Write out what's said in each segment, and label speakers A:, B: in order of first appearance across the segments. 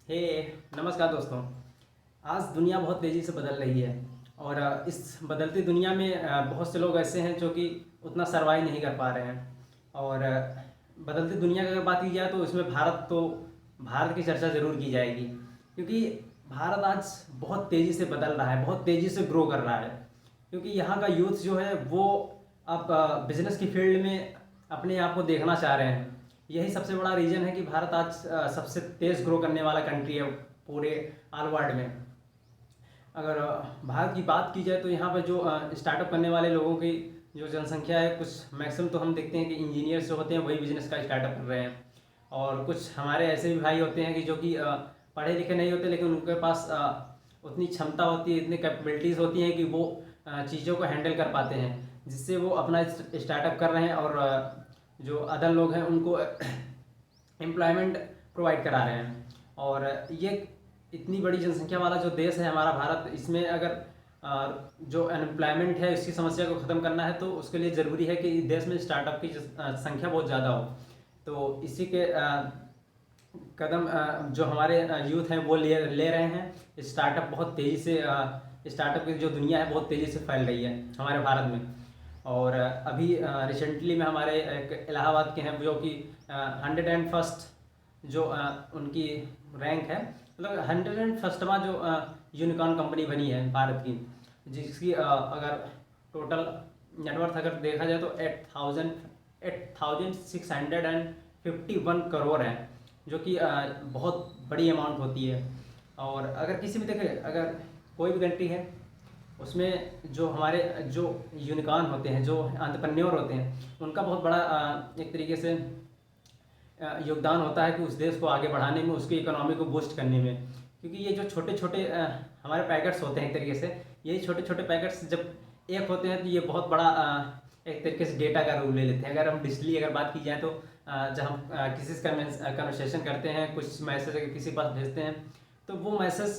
A: हे नमस्कार दोस्तों। आज दुनिया बहुत तेज़ी से बदल रही है और इस बदलती दुनिया में बहुत से लोग ऐसे हैं जो कि उतना सर्वाइव नहीं कर पा रहे हैं। और बदलती दुनिया की अगर बात की जाए तो इसमें भारत की चर्चा ज़रूर की जाएगी, क्योंकि भारत आज बहुत तेज़ी से बदल रहा है, बहुत तेज़ी से ग्रो कर रहा है। क्योंकि यहाँ का यूथ जो है वो अब बिजनेस की फील्ड में अपने आप को देखना चाह रहे हैं। यही सबसे बड़ा रीज़न है कि भारत आज सबसे तेज़ ग्रो करने वाला कंट्री है पूरे ऑल वर्ल्ड में। अगर भारत की बात की जाए तो यहाँ पर जो स्टार्टअप करने वाले लोगों की जो जनसंख्या है, कुछ मैक्सिमम तो हम देखते हैं कि इंजीनियर्स जो होते हैं वही बिजनेस का स्टार्टअप कर रहे हैं। और कुछ हमारे ऐसे भी भाई होते हैं कि जो कि पढ़े लिखे नहीं होते, लेकिन उनके पास उतनी क्षमता होती है, इतनी कैपेबिलिटीज़ होती हैं कि वो चीज़ों को हैंडल कर पाते हैं, जिससे वो अपना स्टार्टअप कर रहे हैं और जो अदर लोग हैं उनको एम्प्लॉयमेंट प्रोवाइड करा रहे हैं। और ये इतनी बड़ी जनसंख्या वाला जो देश है हमारा भारत, इसमें अगर जो अनएम्प्लॉयमेंट है इसकी समस्या को ख़त्म करना है तो उसके लिए ज़रूरी है कि देश में स्टार्टअप की संख्या बहुत ज़्यादा हो। तो इसी के कदम जो हमारे यूथ हैं वो ले रहे हैं। स्टार्टअप बहुत तेज़ी से स्टार्टअप की जो दुनिया है बहुत तेज़ी से फैल रही है हमारे भारत में। और अभी रिसेंटली में हमारे एक इलाहाबाद के हैं जो कि 101st जो उनकी रैंक है, मतलब 101वां जो यूनिकॉर्न कंपनी बनी है भारत की, जिसकी अगर टोटल नेटवर्थ अगर देखा जाए तो 8651 करोड़ है, जो कि बहुत बड़ी अमाउंट होती है। और अगर किसी भी देखें, अगर कोई भी कंट्री है उसमें जो हमारे जो यूनिकॉर्न होते हैं, जो एंटरप्रेन्योर होते हैं, उनका बहुत बड़ा एक तरीके से योगदान होता है कि उस देश को आगे बढ़ाने में, उसकी इकोनॉमी को बूस्ट करने में। क्योंकि ये जो छोटे छोटे हमारे पैकेट्स होते हैं, एक तरीके से यही छोटे छोटे पैकेट्स जब एक होते हैं तो ये बहुत बड़ा एक तरीके से डेटा का रूप ले लेते हैं। अगर हम डिजिटली अगर बात की जाए तो जब हम किसी से कन्वर्सेशन करते हैं, कुछ मैसेज अगर किसी के पास भेजते हैं, तो वो मैसेज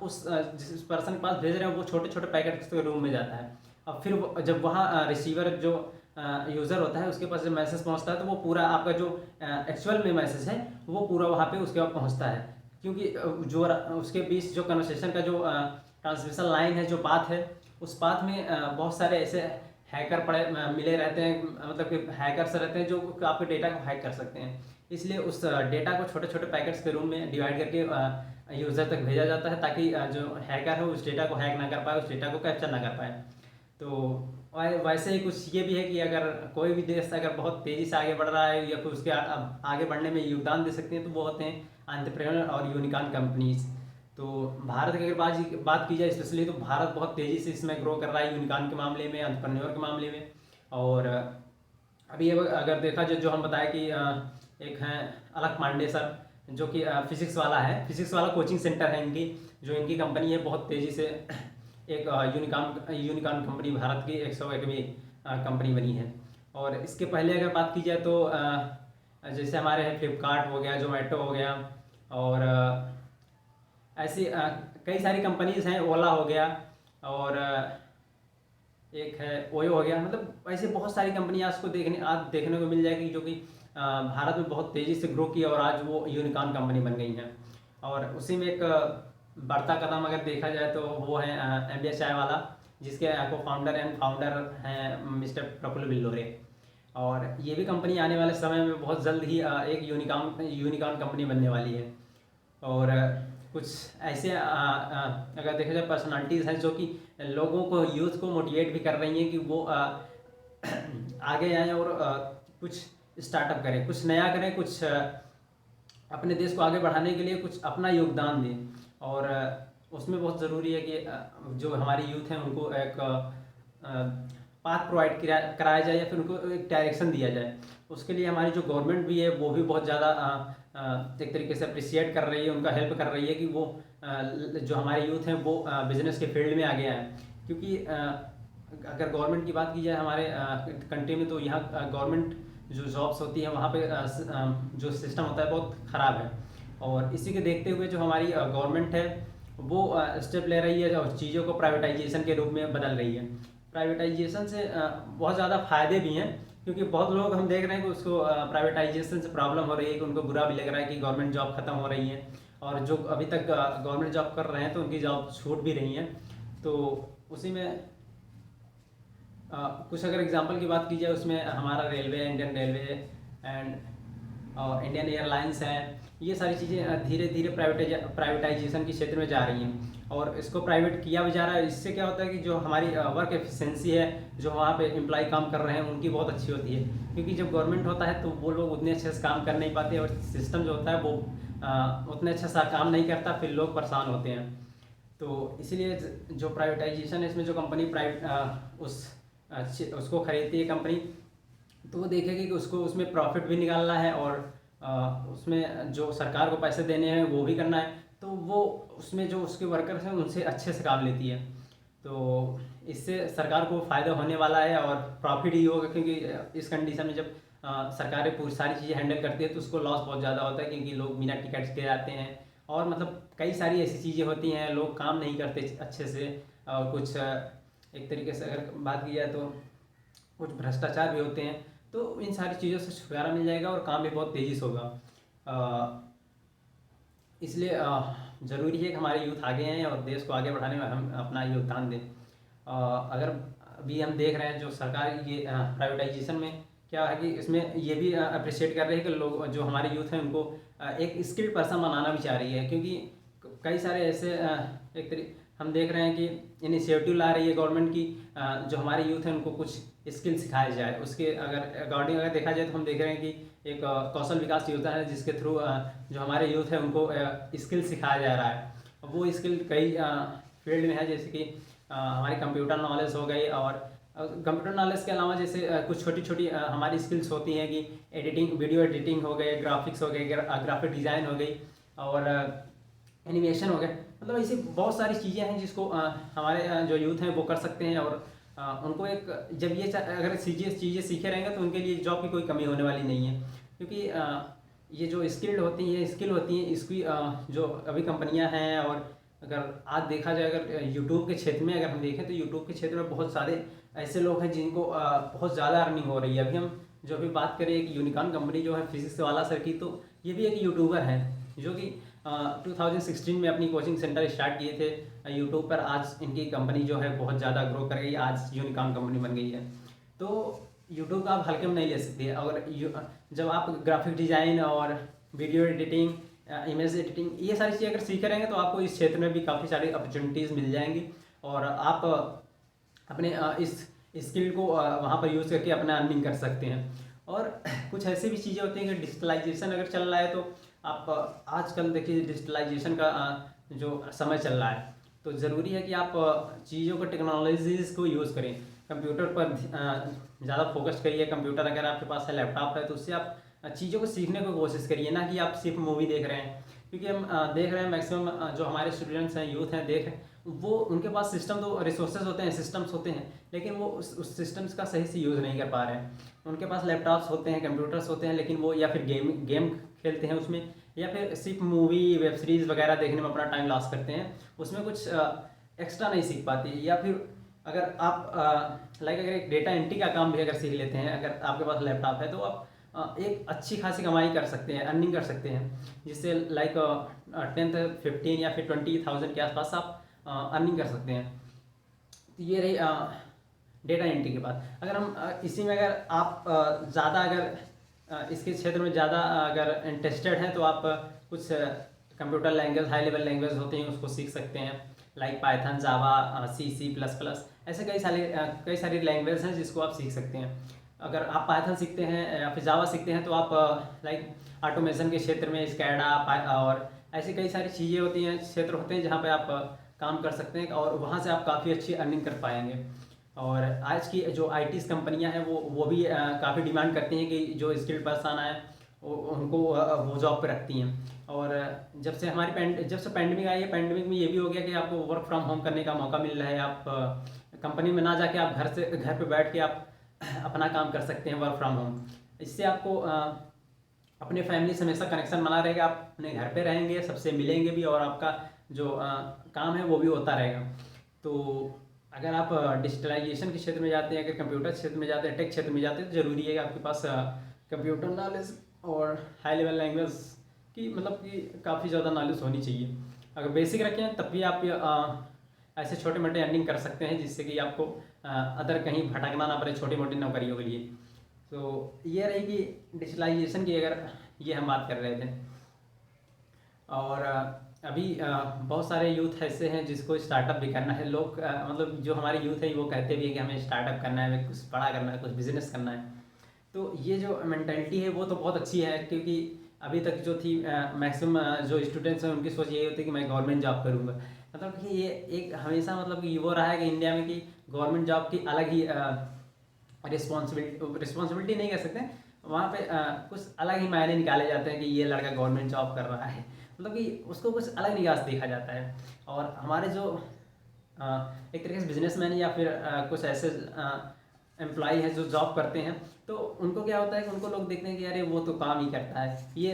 A: उस जिस पर्सन के पास भेज रहे हैं वो छोटे छोटे पैकेट्स के रूम में जाता है। और फिर जब वहाँ रिसीवर जो यूज़र होता है उसके पास जब मैसेज पहुंचता है तो वो पूरा आपका जो एक्चुअल में मैसेज है वो पूरा वहाँ पे उसके पास पहुंचता है। क्योंकि जो उसके बीच जो कन्वर्सेशन का जो ट्रांसमिशन लाइन है, जो पाथ है, उस पाथ में बहुत सारे ऐसे हैकर मिले रहते हैं, मतलब कि हैकर्स रहते हैं जो आपके डेटा को हैक कर सकते हैं। इसलिए उस डेटा को छोटे छोटे पैकेट्स के रूम में डिवाइड करके यूज़र तक भेजा जाता है, ताकि जो हैकर है उस डेटा को हैक ना कर पाए, उस डेटा को कैप्चर ना कर पाए। तो वैसे ही कुछ ये भी है कि अगर कोई भी देश अगर बहुत तेज़ी से आगे बढ़ रहा है या फिर उसके आगे बढ़ने में योगदान दे सकते हैं तो वो होते हैं एंटरप्रेन्योर और यूनिकॉर्न कंपनीज। तो भारत की अगर बात की जाए स्पेशली, तो भारत बहुत तेज़ी से इसमें ग्रो कर रहा है यूनिकॉर्न के मामले में, एंटरप्रेन्योर के मामले में। और अभी अगर देखा जाए, जो हम बताए कि एक हैं अलख पांडे सर, जो कि फिजिक्स वाला है, फिजिक्स वाला कोचिंग सेंटर है इनकी, जो इनकी कंपनी है बहुत तेज़ी से एक यूनिकॉर्न कंपनी भारत की 101वीं कंपनी बनी है। और इसके पहले अगर बात की जाए तो जैसे हमारे हैं फ्लिपकार्ट हो गया, जोमेटो हो गया, और ऐसी कई सारी कंपनीज हैं, ओला हो गया, और एक है ओयो हो गया। मतलब ऐसे बहुत सारी कंपनी आज देखने को मिल जाएगी जो कि भारत में बहुत तेज़ी से ग्रो किया और आज वो यूनिकॉर्न कंपनी बन गई हैं। और उसी में एक बढ़ता कदम अगर देखा जाए तो वो है MBA चाय वाला, जिसके को फाउंडर हैं मिस्टर प्रफुल्ल बिल्लोरे। और ये भी कंपनी आने वाले समय में बहुत जल्द ही एक यूनिकॉर्न कंपनी बनने वाली है। और कुछ ऐसे अगर देखा जाए पर्सनालिटीज़ हैं जो कि लोगों को, यूथ को मोटिवेट भी कर रही हैं कि वो आगे आएँ और कुछ स्टार्टअप करें, कुछ नया करें, कुछ अपने देश को आगे बढ़ाने के लिए कुछ अपना योगदान दें। और उसमें बहुत ज़रूरी है कि जो हमारी यूथ हैं उनको एक पाथ प्रोवाइड कराया जाए या फिर उनको एक डायरेक्शन दिया जाए। उसके लिए हमारी जो गवर्नमेंट भी है वो भी बहुत ज़्यादा एक तरीके से अप्रिशिएट कर रही है, उनका हेल्प कर रही है कि वो जो हमारे यूथ हैं वो बिज़नेस के फील्ड में आगे आएँ। क्योंकि अगर गवर्नमेंट की बात की जाए हमारे कंट्री में, तो यहाँ गवर्नमेंट जो जॉब्स होती हैं वहाँ पे जो सिस्टम होता है बहुत ख़राब है। और इसी के देखते हुए जो हमारी गवर्नमेंट है वो स्टेप ले रही है और चीज़ों को प्राइवेटाइजेशन के रूप में बदल रही है। प्राइवेटाइजेशन से बहुत ज़्यादा फ़ायदे भी हैं, क्योंकि बहुत लोग हम देख रहे हैं कि उसको प्राइवेटाइजेशन से प्रॉब्लम हो रही है, कि उनको बुरा भी लग रहा है कि गवर्नमेंट जॉब ख़त्म हो रही है। और जो अभी तक गवर्नमेंट जॉब कर रहे हैं तो उनकी जॉब छूट भी रही हैं। तो उसी में कुछ अगर एग्जांपल की बात की जाए, उसमें हमारा railway, Indian railway and Indian airlines है, ये सारी चीज़ें धीरे धीरे प्राइवेटाइजेशन के क्षेत्र में जा रही हैं और इसको प्राइवेट किया भी जा रहा है। इससे क्या होता है कि जो हमारी वर्क एफिशिएंसी है, जो वहाँ पे एम्प्लॉय काम कर रहे हैं उनकी बहुत अच्छी होती है, क्योंकि जब गवर्नमेंट होता है तो वो लोग उतने अच्छे से काम कर नहीं पाते और सिस्टम जो होता है वो उतने अच्छे से काम नहीं करता, फिर लोग परेशान होते हैं। तो इसीलिए जो प्राइवेटाइजेशन है, इसमें जो कंपनी उसको खरीदती है कंपनी, तो वो देखेगी कि उसको उसमें प्रॉफिट भी निकालना है और उसमें जो सरकार को पैसे देने हैं वो भी करना है, तो वो उसमें जो उसके वर्कर्स हैं उनसे अच्छे से काम लेती है। तो इससे सरकार को फ़ायदा होने वाला है और प्रॉफिट ही होगा, क्योंकि इस कंडीशन में जब सरकारें पूरी सारी चीज़ें हैंडल करती है तो उसको लॉस बहुत ज़्यादा होता है, क्योंकि लोग बिना टिकट्स के जाते हैं और मतलब कई सारी ऐसी चीज़ें होती हैं, लोग काम नहीं करते अच्छे से, और कुछ एक तरीके से अगर बात की जाए तो कुछ भ्रष्टाचार भी होते हैं। तो इन सारी चीज़ों से छुटकारा मिल जाएगा और काम भी बहुत तेज़ी से होगा। इसलिए ज़रूरी है कि हमारे यूथ आगे हैं और देश को आगे बढ़ाने में हम अपना योगदान दें। अगर अभी हम देख रहे हैं जो सरकार ये प्राइवेटाइजेशन में क्या है कि इसमें ये भी अप्रिशिएट कर रहे हैं कि लोग जो हमारे यूथ हैं उनको एक स्किल्ड पर्सन बनाना भी चाह रही है, क्योंकि कई सारे ऐसे एक तरीके हम देख रहे हैं कि इनिशिएटिव ला रही है गवर्नमेंट की, जो हमारे यूथ हैं उनको कुछ स्किल सिखाया जाए। उसके अगर अकॉर्डिंग अगर देखा जाए तो हम देख रहे हैं कि एक कौशल विकास योजना है जिसके थ्रू जो हमारे यूथ है उनको स्किल सिखाया जा रहा है। वो स्किल कई फील्ड में है, जैसे कि हमारी कंप्यूटर नॉलेज हो गई, और कंप्यूटर नॉलेज के अलावा जैसे कुछ छोटी छोटी हमारी स्किल्स होती हैं कि एडिटिंग, वीडियो एडिटिंग हो गए, ग्राफिक्स हो गए, ग्राफिक डिज़ाइन हो गई और एनिमेशन हो गए। मतलब ऐसी बहुत सारी चीज़ें हैं जिसको हमारे जो यूथ हैं वो कर सकते हैं और उनको एक जब ये अगर चीज़ें सीखे रहेंगे तो उनके लिए जॉब की कोई कमी होने वाली नहीं है, क्योंकि ये जो स्किल होती हैं इसकी जो अभी कंपनियां हैं, और अगर आज देखा जाए अगर यूट्यूब के क्षेत्र में अगर हम देखें तो यूट्यूब के क्षेत्र में बहुत सारे ऐसे लोग हैं जिनको बहुत ज़्यादा अर्निंग हो रही है। अभी हम जो भी बात करें एक यूनिकॉर्न कंपनी जो है फिजिक्स वाला सर की, तो ये भी एक यूट्यूबर है जो कि 2016 में अपनी कोचिंग सेंटर स्टार्ट किए थे यूट्यूब पर। आज इनकी कंपनी जो है बहुत ज़्यादा ग्रो कर गई, आज यूनिकॉर्न कंपनी बन गई है। तो यूट्यूब का आप हल्के में नहीं ले सकते। और जब आप ग्राफिक डिज़ाइन और वीडियो एडिटिंग, इमेज एडिटिंग, ये सारी चीज़ें अगर सीखे रहेंगे तो आपको इस क्षेत्र में भी काफ़ी सारी अपॉर्चुनिटीज़ मिल जाएंगी और आप अपने इस स्किल को वहाँ पर यूज़ करके अपना अर्निंग कर सकते हैं। और कुछ ऐसी भी चीज़ें होती हैं कि डिजिटलाइजेशन अगर चल रहा है तो आप आजकल देखिए डिजिटलाइजेशन का जो समय चल रहा है, तो ज़रूरी है कि आप चीज़ों को, टेक्नोलॉजीज़ को यूज़ करें। कंप्यूटर पर ज़्यादा फोकस करिए। कंप्यूटर अगर आपके पास है, लैपटॉप है, तो उससे आप चीज़ों को सीखने की कोशिश करिए, ना कि आप सिर्फ मूवी देख रहे हैं। क्योंकि हम देख रहे हैं मैक्सिमम जो हमारे स्टूडेंट्स हैं, यूथ हैं, देख रहे हैं वो उनके पास सिस्टम तो रिसोर्सेज होते हैं, सिस्टम्स होते हैं, लेकिन वो उस सिस्टम्स का सही से यूज़ नहीं कर पा रहे हैं। उनके पास लैपटॉप्स होते हैं, कंप्यूटर्स होते हैं, लेकिन वो या फिर गेम खेलते हैं उसमें, या फिर सिर्फ मूवी, वेब सीरीज़ वगैरह देखने में अपना टाइम लॉस करते हैं, उसमें कुछ एक्स्ट्रा नहीं सीख पाते। या फिर अगर आप अगर एक डेटा एंट्री का काम भी अगर सीख लेते हैं, अगर आपके पास लैपटॉप है, तो आप एक अच्छी खासी कमाई कर सकते हैं, अर्निंग कर सकते हैं, जिससे 10 15 या फिर 20,000 के आसपास आप अर्निंग कर सकते हैं। तो ये रही डेटा एंट्री के बाद। अगर हम इसी में अगर आप ज़्यादा अगर इसके क्षेत्र में ज़्यादा अगर इंटरेस्टेड हैं तो आप कुछ computer language, high level language होते हैं उसको सीख सकते हैं, लाइक पाइथन, जावा, C++, ऐसे कई सारी लैंग्वेज हैं जिसको आप सीख सकते हैं। अगर आप पाइथन सीखते हैं या फिर जावा सीखते हैं तो आप ऑटोमेशन के क्षेत्र में स्कैडा और ऐसी कई सारी चीज़ें होती हैं, क्षेत्र होते हैं जहाँ पे आप काम कर सकते हैं और वहाँ से आप काफ़ी अच्छी अर्निंग कर पाएंगे। और आज की जो ITs कंपनियां हैं वो भी काफ़ी डिमांड करती हैं कि जो स्किल्ड पर्सन है उनको वो जॉब पे रखती हैं। और जब से पैंडमिक आई है, पैंडमिक में ये भी हो गया कि आपको वर्क फ्रॉम होम करने का मौका मिल रहा है। आप कंपनी में ना जाके आप घर पे बैठ के आप अपना काम कर सकते हैं, वर्क फ्रॉम होम। इससे आपको अपने फैमिली से हमेशा कनेक्शन बना रहेगा, आप अपने घर पे रहेंगे, सबसे मिलेंगे भी और आपका जो काम है वो भी होता रहेगा। तो अगर आप डिजिटलाइजेशन के क्षेत्र में जाते हैं, अगर कंप्यूटर क्षेत्र में जाते हैं, टेक क्षेत्र में जाते हैं, तो ज़रूरी है कि आपके पास कंप्यूटर नॉलेज और हाई लेवल लैंग्वेज कि मतलब कि काफ़ी ज़्यादा नॉलेज होनी चाहिए। अगर बेसिक रखें तब भी आप ऐसे छोटे मोटे अर्निंग कर सकते हैं, जिससे कि आपको अदर कहीं भटकना ना पड़े छोटी मोटी नौकरियों के लिए। तो ये रही कि डिजिटलाइजेशन की अगर ये हम बात कर रहे थे। और अभी बहुत सारे यूथ ऐसे हैं जिसको स्टार्टअप भी करना है। लोग मतलब जो हमारे यूथ है वो कहते भी है कि हमें स्टार्टअप करना है, हमें कुछ बड़ा करना है, कुछ बिजनेस करना है। तो ये जो मेंटालिटी है वो तो बहुत अच्छी है, क्योंकि अभी तक जो थी मैक्सिमम जो स्टूडेंट्स हैं उनकी सोच यही होती है कि मैं गवर्नमेंट जॉब करूँगा। मतलब कि ये एक हमेशा मतलब कि वो रहा है कि इंडिया में कि गवर्नमेंट जॉब की अलग ही रिस्पॉन्सिबिलिटी नहीं कह सकते, वहाँ पे कुछ अलग ही मायने निकाले जाते हैं कि ये लड़का गवर्नमेंट जॉब कर रहा है, मतलब कि उसको कुछ अलग निगाह से देखा जाता है। और हमारे जो एक तरीके से बिजनेसमैन या फिर कुछ ऐसे एम्प्लॉय है जो जॉब करते हैं, तो उनको क्या होता है कि उनको लोग देखते हैं कि अरे वो तो काम ही करता है ये,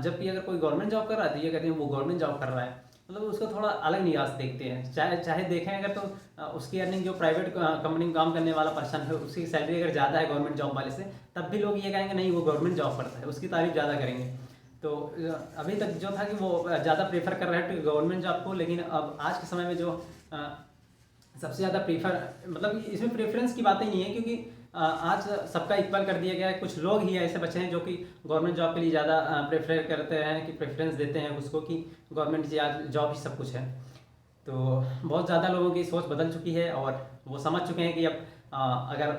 A: जबकि अगर कोई गवर्नमेंट जॉब कर रहा है तो ये कहते हैं वो गवर्नमेंट जॉब कर रहा है। मतलब उसको थोड़ा अलग निगाह से देखते हैं। चाहे चाहे देखें अगर तो उसकी अर्निंग जो प्राइवेट कंपनी में काम करने वाला पर्सन है उसकी सैलरी अगर ज़्यादा है गवर्नमेंट जॉब वाले से, तब भी लोग ये कहेंगे नहीं वो गवर्नमेंट जॉब करता है, उसकी तारीफ ज़्यादा करेंगे। तो अभी तक जो था कि वो ज़्यादा प्रेफर कर रहे हैं गवर्नमेंट जॉब को, लेकिन अब आज के समय में जो सबसे ज़्यादा प्रेफर, मतलब इसमें प्रेफरेंस की बात ही नहीं है, क्योंकि आज सबका इक्वल कर दिया गया है। कुछ लोग ही ऐसे बचे हैं जो कि गवर्नमेंट जॉब के लिए ज़्यादा प्रेफर करते हैं, कि प्रेफरेंस देते हैं उसको कि गवर्नमेंट जॉब ही सब कुछ है। तो बहुत ज़्यादा लोगों की सोच बदल चुकी है और वो समझ चुके हैं कि अब अगर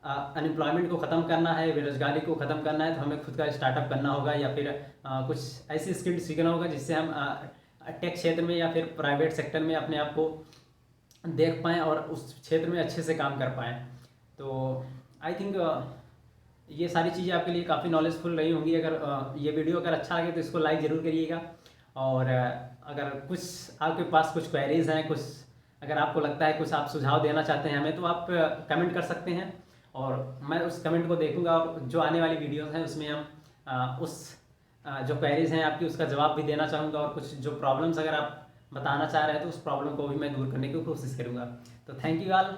A: अनएम्प्लॉयमेंट को ख़त्म करना है, बेरोजगारी को ख़त्म करना है, तो हमें खुद का स्टार्टअप करना होगा, या फिर कुछ ऐसी स्किल सीखना होगा जिससे हम टेक क्षेत्र में या फिर प्राइवेट सेक्टर में अपने आप को देख पाएँ और उस क्षेत्र में अच्छे से काम कर पाएँ। तो आई थिंक ये सारी चीज़ें आपके लिए काफ़ी नॉलेजफुल रही होंगी। अगर ये वीडियो अगर अच्छा लगे तो इसको लाइक ज़रूर करिएगा। और अगर कुछ आपके पास कुछ क्वेरीज़ हैं, कुछ अगर आपको लगता है कुछ आप सुझाव देना चाहते हैं हमें, तो आप कमेंट कर सकते हैं और मैं उस कमेंट को देखूंगा, और जो आने वाली वीडियोस हैं उसमें हम उस जो क्वेरीज़ हैं आपकी उसका जवाब भी देना चाहूँगा, और कुछ जो प्रॉब्लम्स अगर आप बताना चाह रहे हैं तो उस प्रॉब्लम को भी मैं दूर करने की कोशिश करूँगा। तो थैंक यू ऑल।